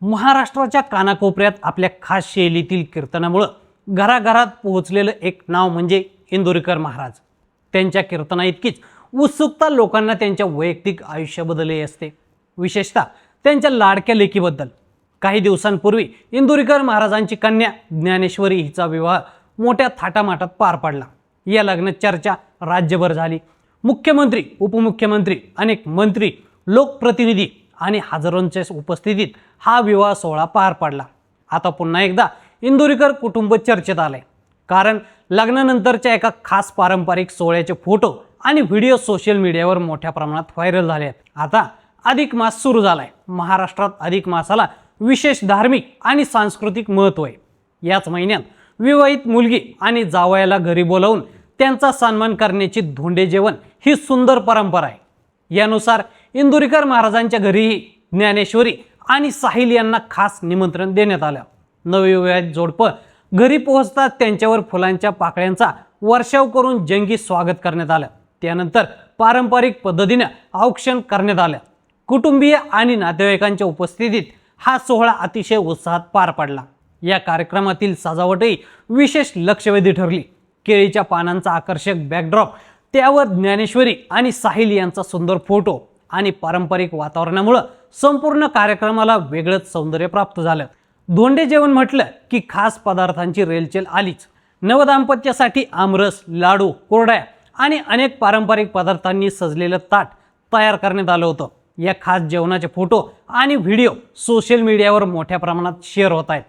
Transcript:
महाराष्ट्राच्या कानाकोपऱ्यात आपल्या खास शैलीतील कीर्तनामुळे घराघरात पोहोचलेलं एक नाव म्हणजे इंदोरीकर महाराज। त्यांच्या कीर्तना इतकीच उत्सुकता लोकांना त्यांच्या वैयक्तिक आयुष्याबद्दलही असते, विशेषतः त्यांच्या लाडक्या लेकीबद्दल। काही दिवसांपूर्वी इंदोरीकर महाराजांची कन्या ज्ञानेश्वरी हिचा विवाह मोठ्या थाटामाटात पार पडला। या लग्न चर्चा राज्यभर झाली। मुख्यमंत्री, उपमुख्यमंत्री, अनेक मंत्री, लोकप्रतिनिधी आणि हजारोंच्या उपस्थितीत हा विवाह सोहळा पार पडला। आता पुन्हा एकदा इंदोरीकर कुटुंब चर्चेत आले, कारण लग्नानंतरच्या एका खास पारंपरिक सोहळ्याचे फोटो आणि व्हिडिओ सोशल मीडियावर मोठ्या प्रमाणात व्हायरल झाले आहेत। आता अधिक मास सुरू झालाय। महाराष्ट्रात अधिक मासाला विशेष धार्मिक आणि सांस्कृतिक महत्त्व आहे। याच महिन्यात विवाहित मुलगी आणि जावयाला घरी बोलावून त्यांचा सन्मान करण्याची धोंडे जेवण ही सुंदर परंपरा आहे। यानुसार इंदोरीकर महाराजांच्या घरीही ज्ञानेश्वरी आणि साहिल यांना खास निमंत्रण देण्यात आलं। नवविवाहित जोडपं घरी पोहोचताच त्यांच्यावर फुलांच्या पाकळ्यांचा वर्षाव करून जंगी स्वागत करण्यात आलं। त्यानंतर पारंपरिक पद्धतीने औक्षण करण्यात आलं। कुटुंबीय आणि नातेवाईकांच्या उपस्थितीत हा सोहळा अतिशय उत्साहात पार पडला। या कार्यक्रमातील सजावटही विशेष लक्षवेधी ठरली। केळीच्या पानांचा आकर्षक बॅकड्रॉप, त्यावर ज्ञानेश्वरी आणि साहिल यांचा सुंदर फोटो आणि पारंपरिक वातावरणामुळे संपूर्ण कार्यक्रमाला वेगळंच सौंदर्य प्राप्त झालं। धोंडे जेवण म्हटलं की खास पदार्थांची रेलचेल आलीच। नवदाम्पत्यासाठी आमरस, लाडू, कोरड्या आणि अनेक पारंपरिक पदार्थांनी सजलेलं ताट तयार करण्यात आलं होतं। या खास जेवणाचे फोटो आणि व्हिडिओ सोशल मीडियावर मोठ्या प्रमाणात शेअर होत आहेत।